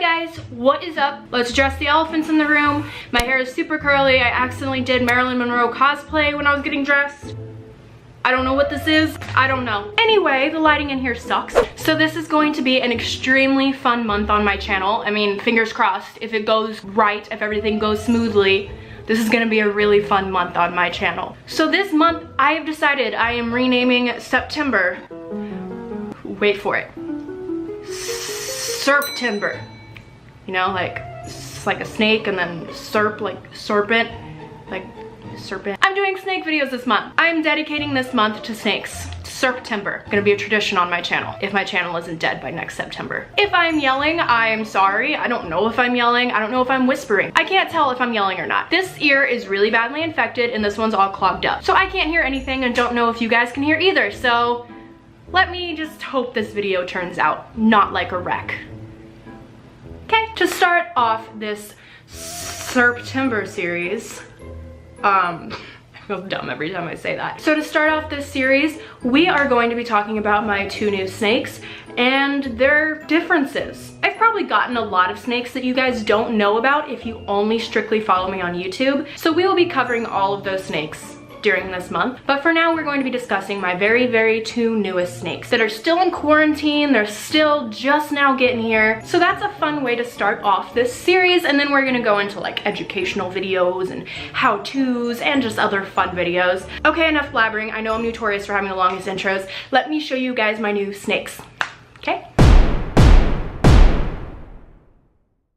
Hi guys, what is up? Let's address the elephants in the room. My hair is super curly. I accidentally did Marilyn Monroe cosplay when I was getting dressed. I don't know what this is. I don't know. Anyway, the lighting in here sucks. So this is going to be an extremely fun month on my channel. I mean, fingers crossed, if it goes right, if everything goes smoothly, this is gonna be a really fun month on my channel. So this month, I have decided I am renaming September. Wait for it. Serptember. You know, like, it's like a snake and then serp, like serpent, like serpent. I'm doing snake videos this month. I'm dedicating this month to snakes. Serptember. Gonna be a tradition on my channel, if my channel isn't dead by next September. If I'm yelling, I'm sorry. I don't know if I'm yelling. I don't know if I'm whispering. I can't tell if I'm yelling or not. This ear is really badly infected and this one's all clogged up. So I can't hear anything and don't know if you guys can hear either. So let me just hope this video turns out not like a wreck. Okay, to start off this Serptember series, I feel dumb every time I say that. So to start off this series, we are going to be talking about my two new snakes and their differences. I've probably gotten a lot of snakes that you guys don't know about if you only strictly follow me on YouTube. So we will be covering all of those snakes during this month. But for now, we're going to be discussing my very two newest snakes that are still in quarantine. They're still just now getting here. So that's a fun way to start off this series. And then we're gonna go into like educational videos and how-tos and just other fun videos. Okay, enough blabbering. I know I'm notorious for having the longest intros. Let me show you guys my new snakes, okay?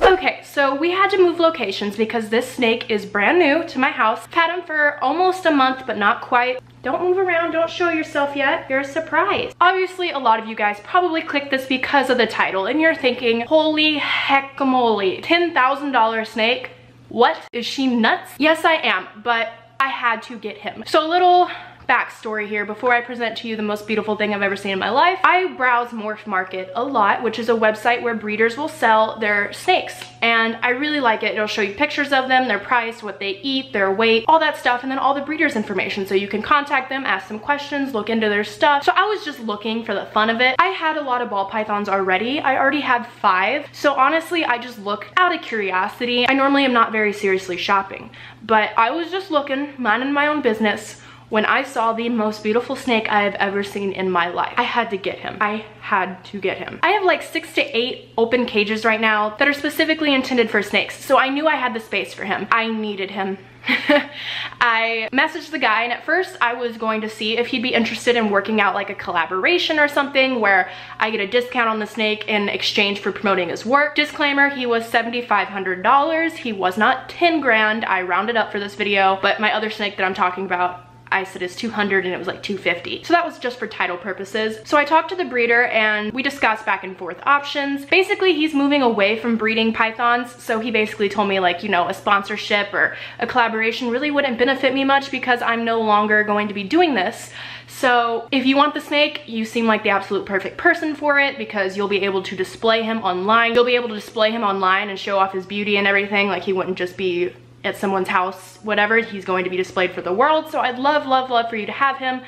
Okay, so we had to move locations because this snake is brand new to my house. I've had him for almost a month, but not quite. Don't move around, don't show yourself yet. You're a surprise. Obviously, a lot of you guys probably clicked this because of the title and you're thinking, holy heckamole, $10,000 snake? What? Is she nuts? Yes, I am, but I had to get him. So a little backstory here before I present to you the most beautiful thing I've ever seen in my life. I browse Morph Market a lot, which is a website where breeders will sell their snakes. And I really like it. It'll show you pictures of them, their price, what they eat, their weight, all that stuff, and then all the breeders' information. So you can contact them, ask them questions, look into their stuff. So I was just looking for the fun of it. I had a lot of ball pythons already. I already had 5. So honestly, I just look out of curiosity. I normally am not very seriously shopping, but I was just looking, minding my own business, when I saw the most beautiful snake I have ever seen in my life. I had to get him. I had to get him. I have like 6 to 8 open cages right now that are specifically intended for snakes. So I knew I had the space for him. I needed him. I messaged the guy and at first I was going to see if he'd be interested in working out like a collaboration or something where I get a discount on the snake in exchange for promoting his work. Disclaimer, he was $7,500. He was not 10 grand. I rounded up for this video, but my other snake that I'm talking about, I said is 200 and it was like 250. So that was just for title purposes. So I talked to the breeder and we discussed back and forth options. Basically, he's moving away from breeding pythons. So he basically told me like, you know, a sponsorship or a collaboration really wouldn't benefit me much because I'm no longer going to be doing this. So if you want the snake, you seem like the absolute perfect person for it because you'll be able to display him online. You'll be able to display him online and show off his beauty and everything. Like he wouldn't just be at someone's house, whatever. He's going to be displayed for the world. So I'd love for you to have him.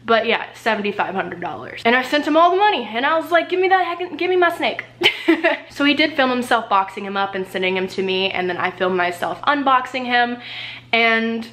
But yeah, $7,500. And I sent him all the money and I was like, give me my snake. So he did film himself boxing him up and sending him to me. And then I filmed myself unboxing him and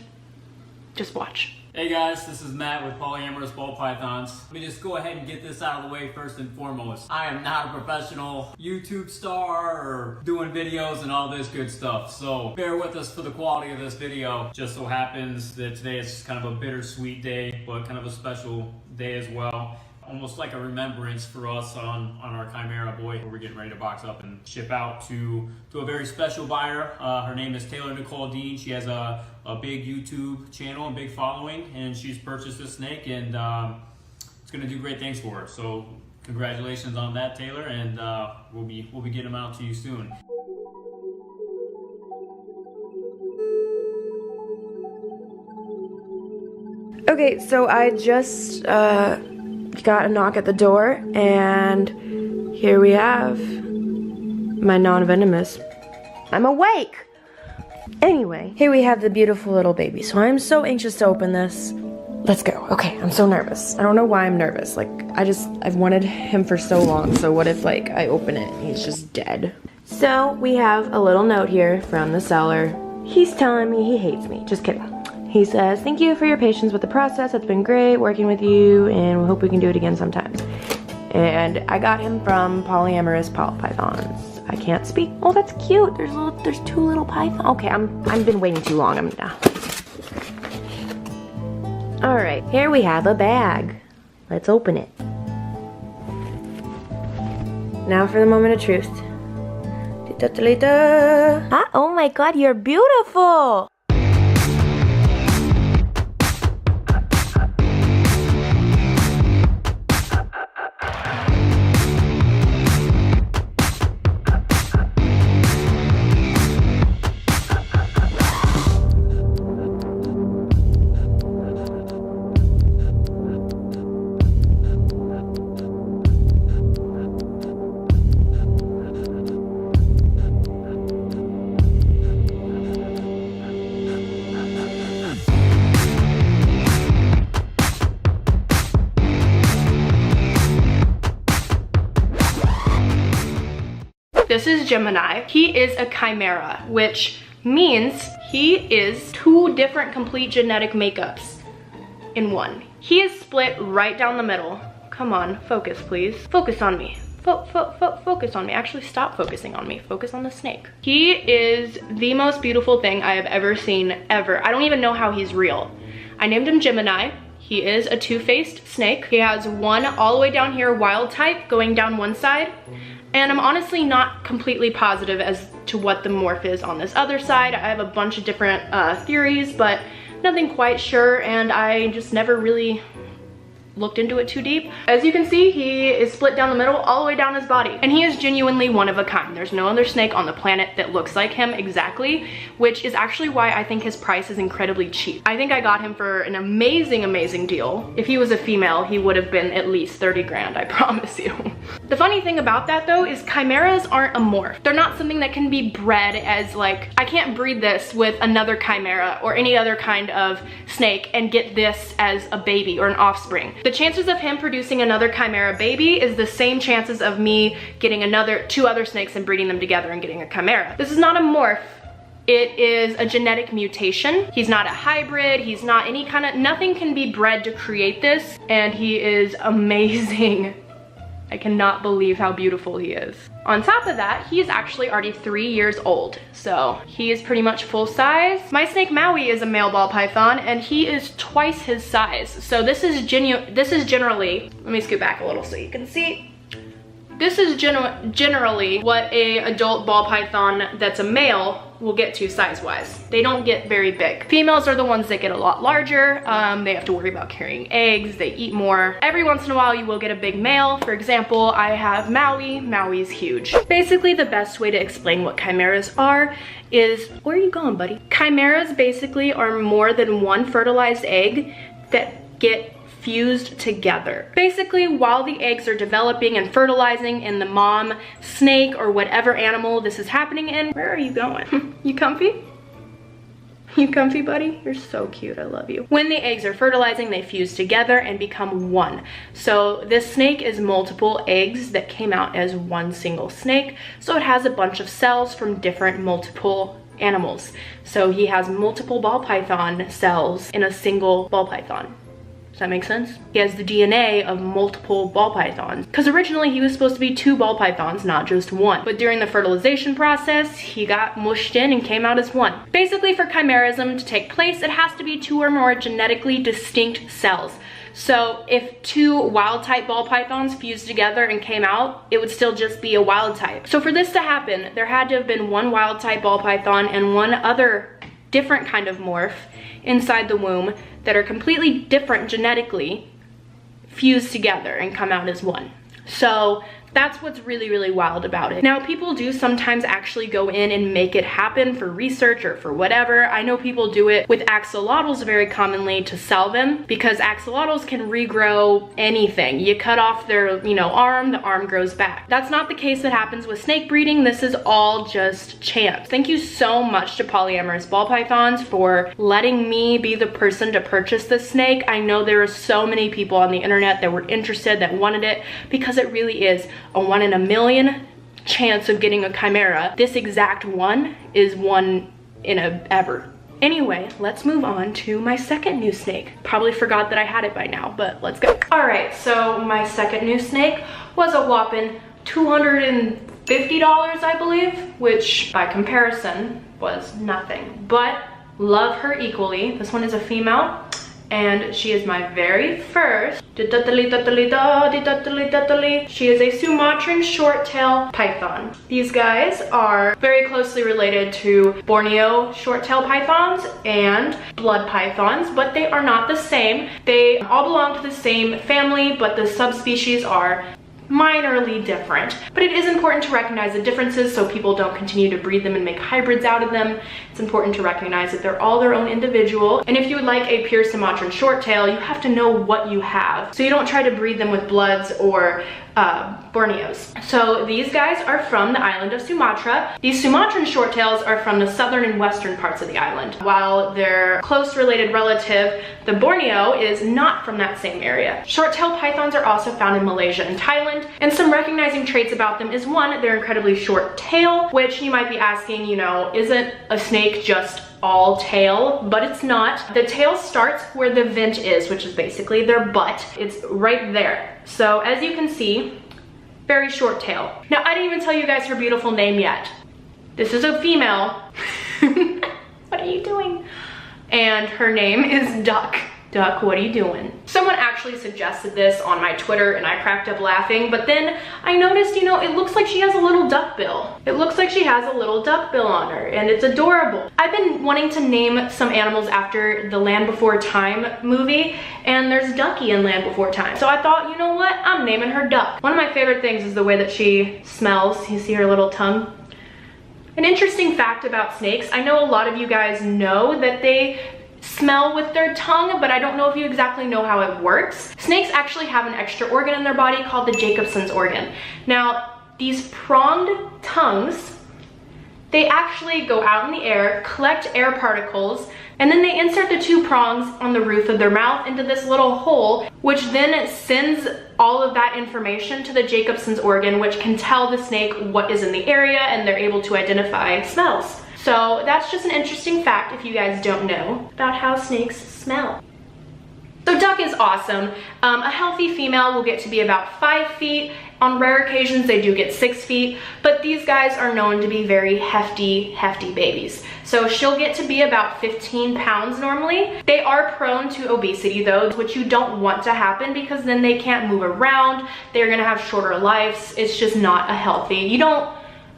just watch. Hey guys, this is Matt with Polyamorous Ball Pythons. Let me just go ahead and get this out of the way first and foremost. I am not a professional YouTube star or doing videos and all this good stuff, so bear with us for the quality of this video. Just so happens that today is kind of a bittersweet day, but kind of a special day as well. Almost like a remembrance for us on our Chimera boy, where we're getting ready to box up and ship out to a very special buyer. Her name is Nicole. She has a big YouTube channel and big following, and she's purchased this snake, and it's gonna do great things for her. So congratulations on that, Taylor, and we'll be getting them out to you soon. Okay, so I just got a knock at the door, and here we have my non-venomous. I'm awake! Anyway, here we have the beautiful little baby. So I'm so anxious to open this. Let's go. Okay, I'm so nervous. I don't know why I'm nervous. Like, I've wanted him for so long. So what if, like, I open it and he's just dead? So we have a little note here from the seller. He's telling me he hates me. Just kidding. He says, thank you for your patience with the process. It's been great working with you and we hope we can do it again sometime. And I got him from Polyamorous Ball Pythons. I can't speak. Oh, that's cute. There's two little pythons. Okay, I've been waiting too long. All right, here we have a bag. Let's open it. Now for the moment of truth. Oh my God, you're beautiful. This is Gemini. He is a chimera, which means he is two different complete genetic makeups in one. He is split right down the middle. Come on, focus please. Focus on me. Focus on me. Actually, stop focusing on me. Focus on the snake. He is the most beautiful thing I have ever seen, ever. I don't even know how he's real. I named him Gemini. He is a two-faced snake. He has one all the way down here, wild type, going down one side. And I'm honestly not completely positive as to what the morph is on this other side. I have a bunch of different theories, but nothing quite sure, and I just never really looked into it too deep. As you can see, he is split down the middle all the way down his body, and he is genuinely one of a kind. There's no other snake on the planet that looks like him exactly, which is actually why I think his price is incredibly cheap. I think I got him for an amazing deal. If he was a female, he would have been at least 30 grand, I promise you. The funny thing about that though is chimeras aren't a morph. They're not something that can be bred as like, I can't breed this with another chimera or any other kind of snake and get this as a baby or an offspring. The chances of him producing another chimera baby is the same chances of me getting two other snakes and breeding them together and getting a chimera. This is not a morph. It is a genetic mutation. He's not a hybrid. He's not any kind of, nothing can be bred to create this. And he is amazing. I cannot believe how beautiful he is. On top of that, he is actually already 3 years old. So he is pretty much full size. My snake Maui is a male ball python and he is twice his size. So this is generally, let me scoot back a little so you can see. This is generally what a adult ball python that's a male will get to size-wise. They don't get very big. Females are the ones that get a lot larger. They have to worry about carrying eggs, they eat more. Every once in a while you will get a big male. For example, I have Maui. Maui's huge. Basically, the best way to explain what chimeras are is, where are you going, buddy? Chimeras basically are more than one fertilized egg that get fused together. Basically, while the eggs are developing and fertilizing in the mom snake or whatever animal this is happening in. Where are you going? You comfy? You comfy, buddy? You're so cute, I love you. When the eggs are fertilizing, they fuse together and become one. So this snake is multiple eggs that came out as one single snake. So it has a bunch of cells from different multiple animals. So he has multiple ball python cells in a single ball python. Does that make sense? He has the DNA of multiple ball pythons. Because originally he was supposed to be 2 ball pythons, not just 1. But during the fertilization process, he got mushed in and came out as 1. Basically, for chimerism to take place, it has to be 2 or more genetically distinct cells. So if 2 wild type ball pythons fused together and came out, it would still just be a wild type. So for this to happen, there had to have been 1 wild type ball python and 1 other different kind of morph inside the womb that are completely different genetically, fused together and come out as 1. So that's what's really wild about it. Now, people do sometimes actually go in and make it happen for research or for whatever. I know people do it with axolotls very commonly to sell them, because axolotls can regrow anything. You cut off their, arm, the arm grows back. That's not the case that happens with snake breeding. This is all just chance. Thank you so much to Polyamorous Ball Pythons for letting me be the person to purchase this snake. I know there are so many people on the internet that were interested, that wanted it, because it really is a 1 in a million chance of getting a chimera. This exact one is one in a ever. Anyway, let's move on to my second new snake. Probably forgot that I had it by now, but let's go. All right, so my second new snake was a whopping $250, I believe, which by comparison was nothing, but love her equally. This one is a female, and she is my very first. She is a Sumatran short-tail python. These guys are very closely related to Borneo short-tail pythons and blood pythons, but they are not the same. They all belong to the same family, but the subspecies are minorly different. But it is important to recognize the differences so people don't continue to breed them and make hybrids out of them. It's important to recognize that they're all their own individual. And if you would like a pure Sumatran short-tail, you have to know what you have. So you don't try to breed them with bloods or Borneos. So these guys are from the island of Sumatra. These Sumatran short-tails are from the southern and western parts of the island, while their close related relative, the Borneo, is not from that same area. Short-tailed pythons are also found in Malaysia and Thailand, and some recognizing traits about them is one, their incredibly short tail, which you might be asking, you know, isn't a snake just all tail? But it's not. The tail starts where the vent is, which is basically their butt. It's right there. So as you can see, very short tail. Now, I didn't even tell you guys her beautiful name yet. This is a female. What are you doing? And her name is Duck. Duck, what are you doing? Someone actually suggested this on my Twitter and I cracked up laughing, but then I noticed, you know, it looks like she has a little duck bill. It looks like she has a little duck bill on her, and it's adorable. I've been wanting to name some animals after the Land Before Time movie, and there's Ducky in Land Before Time. So I thought, you know what? I'm naming her Duck. One of my favorite things is the way that she smells. You see her little tongue? An interesting fact about snakes, I know a lot of you guys know that they smell with their tongue, but I don't know if you exactly know how it works. Snakes actually have an extra organ in their body called the Jacobson's organ. Now, these pronged tongues, they actually go out in the air, collect air particles, and then they insert the two prongs on the roof of their mouth into this little hole, which then sends all of that information to the Jacobson's organ, which can tell the snake what is in the area, and they're able to identify smells. So that's just an interesting fact if you guys don't know about how snakes smell. So Duck is awesome. A healthy female will get to be about 5 feet. On rare occasions, they do get 6 feet, but these guys are known to be very hefty babies. So she'll get to be about 15 pounds normally. They are prone to obesity though, which you don't want to happen because then they can't move around. They're gonna have shorter lives. It's just not a healthy,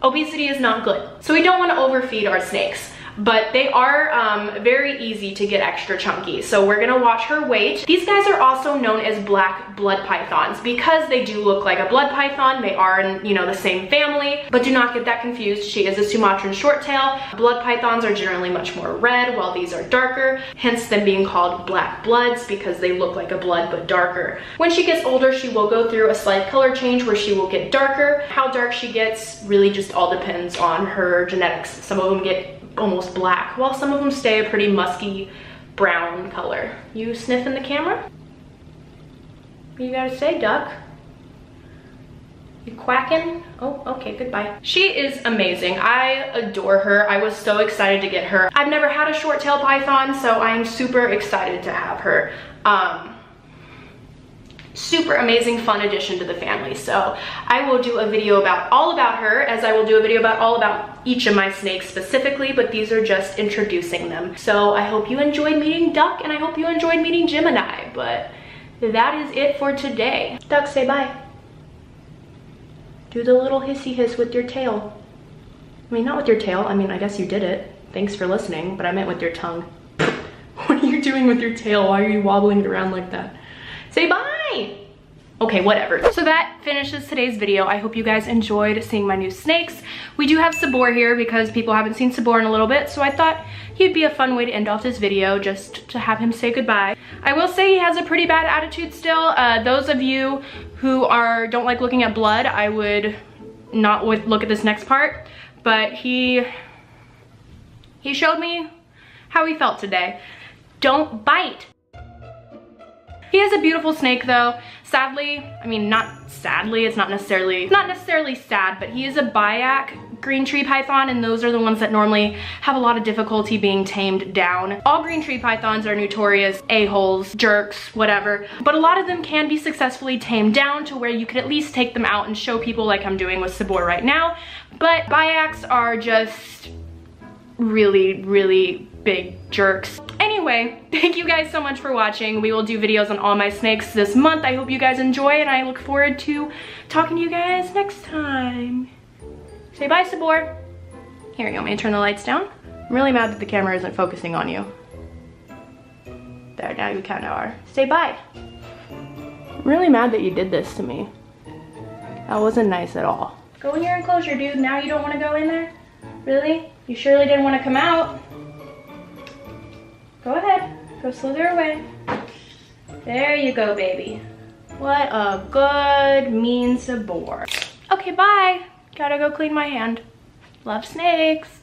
obesity is not good. So we don't want to overfeed our snakes, but they are very easy to get extra chunky. So we're gonna watch her weight. These guys are also known as black blood pythons because they do look like a blood python. They are in, the same family, but do not get that confused. She is a Sumatran short-tail. Blood pythons are generally much more red, while these are darker, hence them being called black bloods because they look like a blood but darker. When she gets older, she will go through a slight color change where she will get darker. How dark she gets really just all depends on her genetics. Some of them get almost black, while some of them stay a pretty musky brown color. You sniffing the camera? What you gotta say, Duck? You quacking? Oh, okay, goodbye. She is amazing. I adore her. I was so excited to get her. I've never had a short-tailed python, so I'm super excited to have her. Super amazing, fun addition to the family. So I will do a video all about her, as I will do a video all about each of my snakes specifically, but these are just introducing them. So I hope you enjoyed meeting Duck, and I hope you enjoyed meeting Gemini, but that is it for today. Duck, say bye. Do the little hissy hiss with your tail. I mean, not with your tail. I mean, I guess you did it. Thanks for listening, but I meant with your tongue. What are you doing with your tail? Why are you wobbling it around like that? Say bye. Okay, whatever. So that finishes today's video. I hope you guys enjoyed seeing my new snakes. We do have Sabor here because people haven't seen Sabor in a little bit, so I thought he'd be a fun way to end off this video, just to have him say goodbye. I will say he has a pretty bad attitude still. Those of you who don't like looking at blood, I would not look at this next part, but he showed me how he felt today. Don't bite. He is a beautiful snake though. Sadly, I mean, not sadly, it's not necessarily sad, but he is a Biac green tree python, and those are the ones that normally have a lot of difficulty being tamed down. All green tree pythons are notorious a-holes, jerks, whatever, but a lot of them can be successfully tamed down to where you could at least take them out and show people like I'm doing with Sabor right now. But Biacs are just really, really big jerks. Anyway, thank you guys so much for watching. We will do videos on all my snakes this month. I hope you guys enjoy, and I look forward to talking to you guys next time. Say bye, Sabor. Here, you want me to turn the lights down? I'm really mad that the camera isn't focusing on you. There, now you kind of are. Say bye. I'm really mad that you did this to me. That wasn't nice at all. Go in your enclosure, dude. Now you don't want to go in there? Really? You surely didn't want to come out. Go ahead. Go slither away. There you go, baby. What a good, mean Sabor. Okay, bye. Gotta go clean my hand. Love snakes.